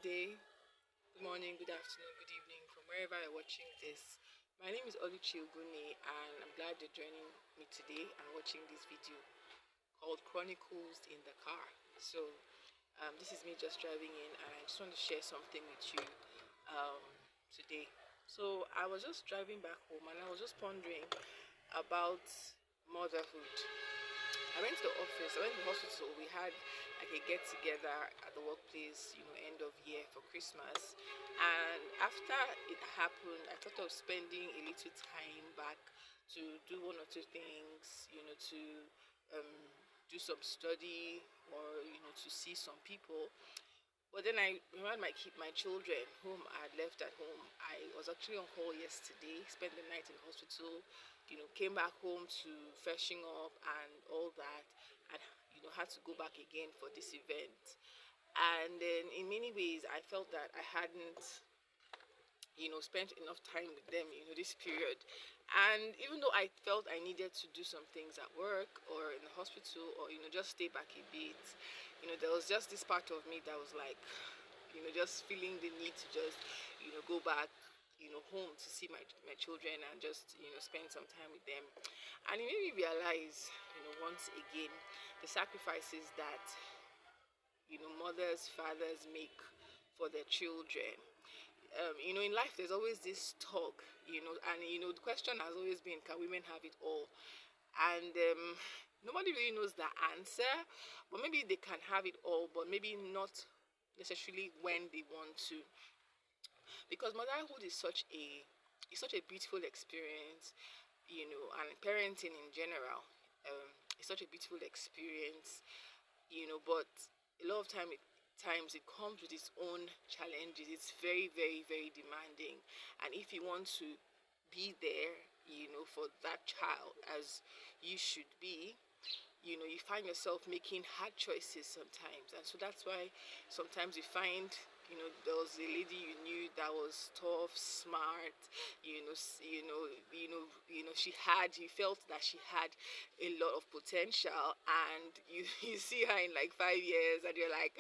day, good morning, good afternoon, good evening from wherever you're watching this. My name is Oluchi Oguni and I'm glad you're joining me today and watching this video called Chronicles in the Car. This is me just driving in and I just want to share something with you today. So, I was just driving back home and I was just pondering about motherhood. I went to the office, I went to the hospital. We had like a get together at the workplace, end of year for Christmas. And after it happened, I thought of spending a little time back to do one or two things, to do some study or, to see some people. But then I remembered my children whom I had left at home. I was actually on call yesterday, spent the night in the hospital, came back home to freshen up and all that, and had to go back again for this event. And then in many ways I felt that I hadn't spent enough time with them, this period. And even though I felt I needed to do some things at work or in the hospital or, just stay back a bit, there was just this part of me that was like, just feeling the need to just, go back, home to see my children and just, spend some time with them. And it made me realize, once again, the sacrifices that, mothers, fathers make for their children. In life there's always this talk, and the question has always been, can women have it all? And nobody really knows the answer, but maybe they can have it all, but maybe not necessarily when they want to. Because motherhood is such a beautiful experience, and parenting in general is such a beautiful experience, but a lot of times it comes with its own challenges. It's very, very, very demanding. And if you want to be there, for that child as you should be, you find yourself making hard choices sometimes. And so that's why sometimes you find, there was a lady you knew that was tough, smart, you felt that she had a lot of potential, and you see her in like 5 years and you're like,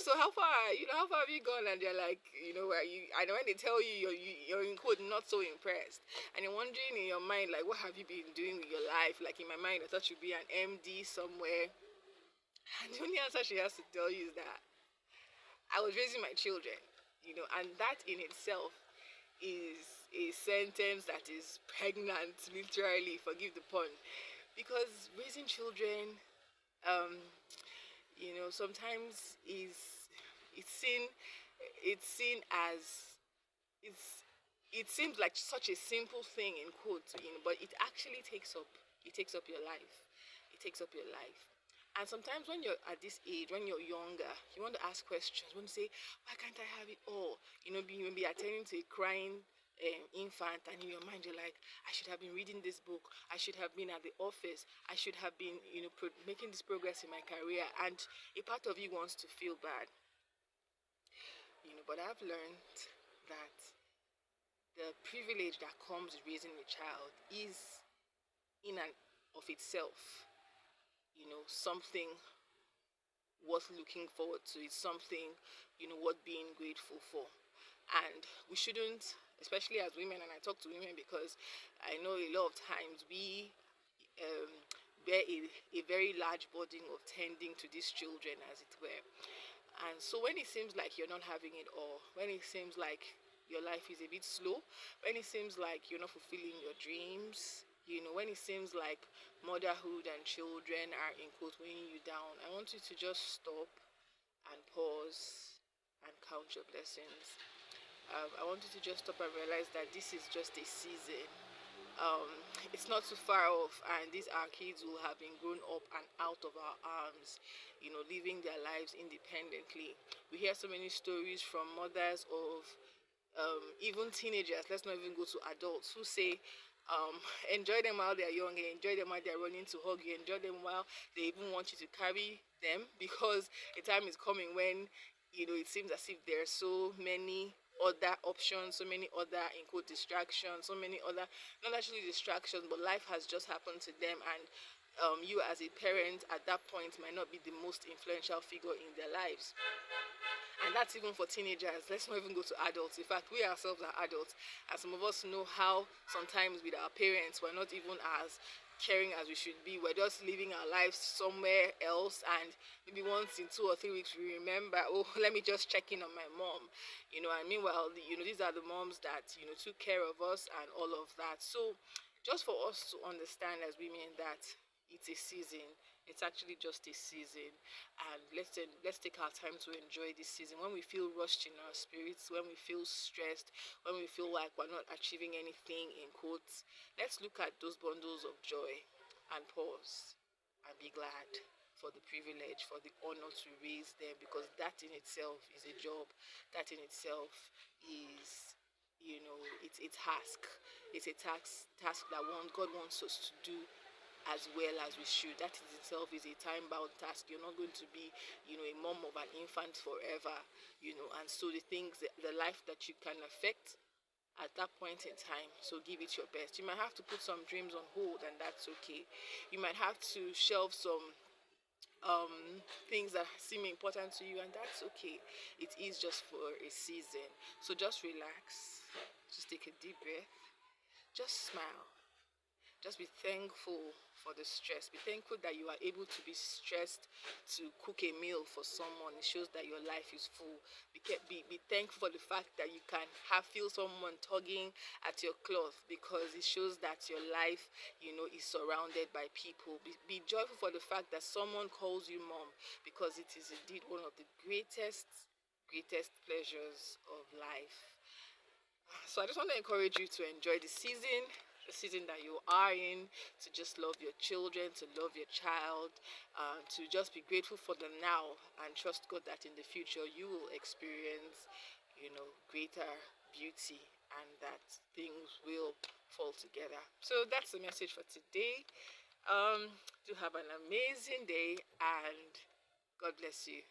so how far have you gone? And you're like, where you, and when they tell you you're in quote not so impressed, and you're wondering in your mind, like, what have you been doing with your life? Like, in my mind I thought you'd be an MD somewhere, and the only answer she has to tell you is that I was raising my children, and that in itself is a sentence that is pregnant, literally, forgive the pun, because raising children, um, sometimes it's seen it's seen as it's it seems like such a simple thing in quotes, but it takes up your life. It takes up your life. And sometimes when you're at this age, when you're younger, you want to ask questions. You want to say, why can't I have it all? You may be attending to a crying infant, and in your mind you're like, I should have been reading this book. I should have been at the office. I should have been, making this progress in my career. And a part of you wants to feel bad. But I've learned that the privilege that comes with raising a child is in and of itself, something worth looking forward to. It's something, worth being grateful for. And we shouldn't, especially as women, and I talk to women because I know a lot of times we um, bear a very large burden of tending to these children, as it were. And so when it seems like you're not having it all, when it seems like your life is a bit slow, when it seems like you're not fulfilling your dreams, when it seems like motherhood and children are in quote weighing you down, I want you to just stop and pause and count your blessings. I want you to just stop and realize that this is just a season. um, it's not too far off, and these our kids who have been grown up and out of our arms, living their lives independently. We hear so many stories from mothers of even teenagers, let's not even go to adults, who say, um, enjoy them while they're young, enjoy them while they're running to hug you, enjoy them while they even want you to carry them, because a time is coming when it seems as if there are so many other options, so many other in quote distractions, so many other, not actually distractions, but life has just happened to them, and you as a parent at that point might not be the most influential figure in their lives. And that's even for teenagers. Let's not even go to adults. In fact, we ourselves are adults, and some of us know how sometimes with our parents we're not even as caring as we should be. We're just living our lives somewhere else, and maybe once in 2 or 3 weeks we remember, oh, let me just check in on my mom, And meanwhile, these are the moms that took care of us and all of that. So, just for us to understand as women that it's a season. It's actually just a season, and let's take our time to enjoy this season. When we feel rushed in our spirits, when we feel stressed, when we feel like we're not achieving anything in quotes, let's look at those bundles of joy and pause and be glad for the privilege, for the honor to raise them, because that in itself is a job. That in itself is it's a task. It's a task that God wants us to do as well as we should. That in itself is a time bound task. You're not going to be, a mom of an infant forever, and so the life that you can affect at that point in time, so give it your best. You might have to put some dreams on hold, and that's okay. You might have to shelve some things that seem important to you, and that's okay. It is just for a season. So just relax, just take a deep breath, just smile, just be thankful for the stress. Be thankful that you are able to be stressed to cook a meal for someone. It shows that your life is full. Be thankful for the fact that you can feel someone tugging at your cloth, because it shows that your life, is surrounded by people. Be joyful for the fact that someone calls you mom, because it is indeed one of the greatest pleasures of life. So I just want to encourage you to enjoy the season that you are in, to just love your children, to love your child, to just be grateful for the now, and trust God that in the future you will experience, greater beauty, and that things will fall together. So that's the message for today. Do have an amazing day, and God bless you.